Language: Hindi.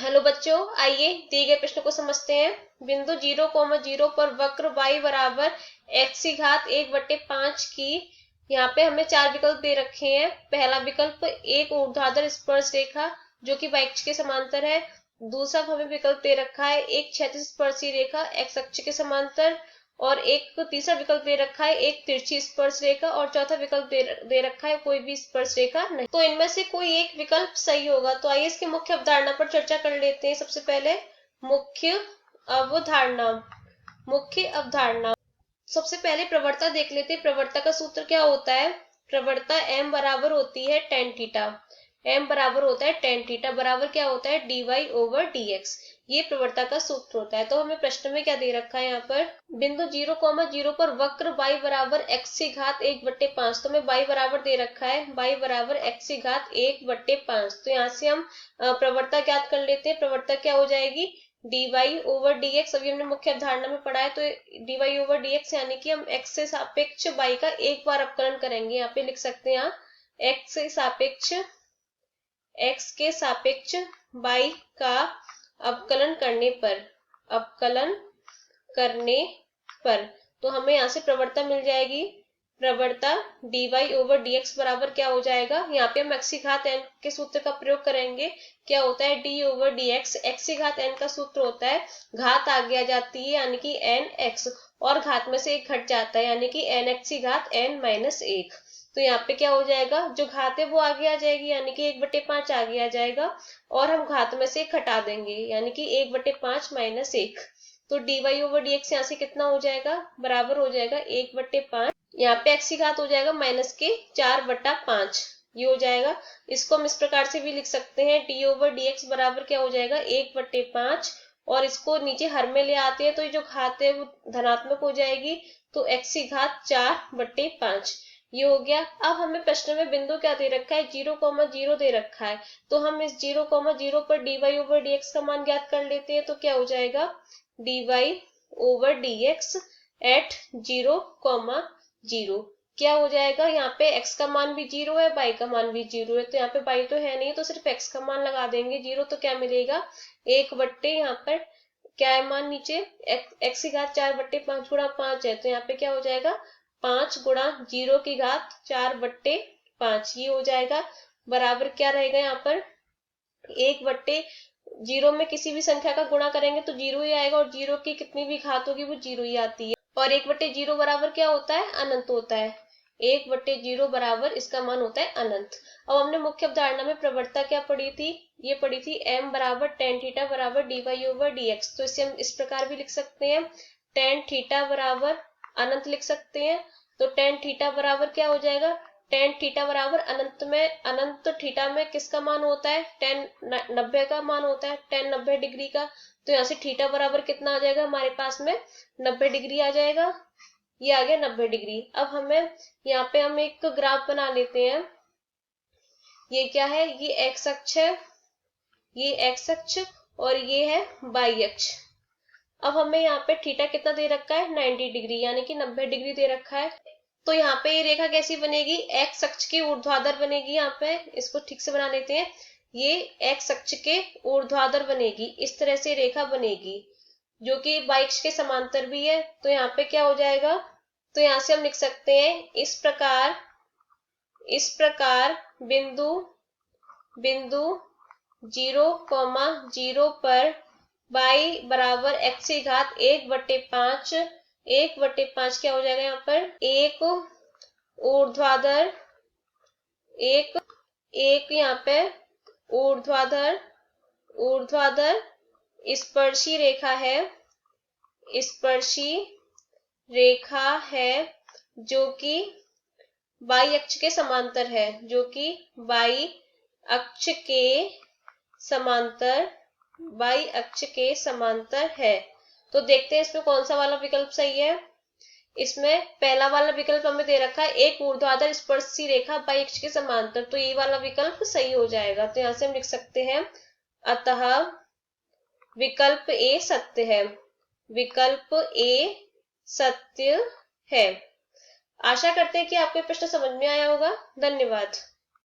हेलो बच्चों, आइए दिए गए प्रश्न को समझते हैं। बिंदु 0,0 पर वक्र y बराबर x की घात 1/5 की यहाँ पे हमें चार विकल्प दे रखे हैं। पहला विकल्प एक ऊर्ध्वाधर स्पर्श रेखा जो कि y अक्ष के समांतर है। दूसरा हमें विकल्प दे रखा है एक क्षैतिज स्पर्शी रेखा x अक्ष के समांतर, और एक तीसरा विकल्प दे रखा है एक तिरछी स्पर्श रेखा, और चौथा विकल्प दे रखा है कोई भी स्पर्श रेखा नहीं। तो इनमें से कोई एक विकल्प सही होगा। तो आइए इसकी मुख्य अवधारणा पर चर्चा कर लेते हैं। सबसे पहले मुख्य अवधारणा। मुख्य अवधारणा सबसे पहले प्रवणता देख लेते हैं। प्रवणता का सूत्र क्या होता है? प्रवणता m बराबर होती है tan थीटा। m बराबर होता है tan थीटा, बराबर क्या होता है dy/dx। ये प्रवणता का सूत्र होता है। तो हमें प्रश्न में क्या दे रखा है? यहाँ पर बिंदु 0,0 पर वक्र y बराबर x की घात 1/5। तो हमें y बराबर दे रखा है y बराबर x की घात 1/5। तो यहाँ से हम प्रवणता ज्ञात कर लेते हैं। प्रवणता क्या हो जाएगी dy/dx। अभी हमने मुख्य अवधारणा में पढ़ा है। तो dy/dx यानी कि हम x से सापेक्ष y का एक बार अवकलन करेंगे। यहाँ पे लिख सकते हैं यहाँ x के सापेक्ष y का अवकलन करने पर तो हमें यहाँ से प्रवणता मिल जाएगी। प्रवणता dy/dx बराबर क्या हो जाएगा? यहाँ पे हम x की घात n के सूत्र का प्रयोग करेंगे। क्या होता है d/dx? x की घात n का सूत्र होता है घात आगे आ जाती है यानी कि nx, और घात में से एक घट जाता है यानी कि nx की घात n-1। तो यहाँ पे क्या हो जाएगा? जो घात है वो आगे आ जाएगी यानी कि 1/5 आगे आ जाएगा, और हम घात में से एक हटा देंगे यानी कि 1/5 - 1। तो dy/dx यहाँ से कितना हो जाएगा? बराबर हो जाएगा 1/5। यहाँ पे x की घात हो जाएगा -4/5। ये हो जाएगा। इसको हम इस प्रकार से भी लिख सकते हैं d/dx बराबर क्या हो जाएगा 1/5, और इसको नीचे हर में ले आते हैं तो ये जो घात है वो धनात्मक हो जाएगी। तो x की घात 4/5 ये हो गया। अब हमें प्रश्न में बिंदु क्या दे रखा है? 0,0 दे रखा है। तो हम इस 0,0 पर dy/dx का मान ज्ञात कर लेते हैं। तो क्या हो जाएगा dy/dx एट 0,0 क्या हो जाएगा? यहाँ पे x का मान भी 0 है, y का मान भी 0 है। तो यहाँ पे y तो है नहीं, तो सिर्फ x का मान लगा देंगे 0। तो क्या मिलेगा 1/, यहाँ पर क्या है मान नीचे x की घात 4/5 गुणा 5 है। तो यहाँ पे क्या हो जाएगा 5 गुणा 0 की घात 4/5 ये हो जाएगा। बराबर क्या रहेगा यहाँ पर 1/0 में किसी भी संख्या का गुणा करेंगे तो 0 ही आएगा, और 0 की कितनी भी घात होगी वो 0 ही आती है। और 1/0 बराबर क्या होता है? अनंत होता है। 1/0 बराबर इसका मान होता है अनंत। अब हमने मुख्य अवधारणा में प्रवणता क्या पढ़ी थी? ये पढ़ी थी m बराबर tan थीटा बराबर dy/dx। तो इसे हम इस प्रकार भी लिख सकते हैं tan थीटा बराबर अनंत लिख सकते हैं। तो tan थीटा बराबर क्या हो जाएगा? tan थीटा बराबर अनंत थीटा में किसका मान होता है? tan 90 का मान होता है, tan 90 डिग्री का। तो यहाँ से थीटा बराबर कितना आ जाएगा हमारे पास में? 90 डिग्री आ जाएगा। ये आ गया 90 डिग्री। अब हमें यहाँ पे हम एक ग्राफ बना लेते हैं। ये क्या है? ये x अक्ष है, ये x अक्ष, और ये है y अक्ष। अब हमें यहाँ पे थीटा कितना दे रखा है? 90 डिग्री यानी कि 90 डिग्री दे रखा है। तो यहाँ पे ये रेखा कैसी बनेगी? x अक्ष के ऊर्ध्वाधर बनेगी। यहाँ पे इसको ठीक से बना लेते हैं। ये x अक्ष के ऊर्ध्वाधर बनेगी। इस तरह से रेखा बनेगी जो कि y अक्ष के समांतर भी है। तो यहाँ पे क्या हो जाएगा? तो यहाँ से हम लिख सकते हैं इस प्रकार बिंदु 0,0 पर y बराबर x की घात 1/5 क्या हो जाएगा? यहाँ पर एक यहाँ पे ऊर्ध्वाधर स्पर्शी रेखा है जो कि y अक्ष के समांतर है, y अक्ष के समांतर है। तो देखते हैं इसमें कौन सा वाला विकल्प सही है। इसमें पहला वाला विकल्प हमें दे रखा है एक ऊर्ध्वाधर स्पर्शी रेखा y अक्ष के समांतर। तो ये वाला विकल्प सही हो जाएगा। तो यहाँ से हम लिख सकते हैं अतः विकल्प ए सत्य है। आशा करते हैं कि आपको प्रश्न समझ में आया होगा। धन्यवाद।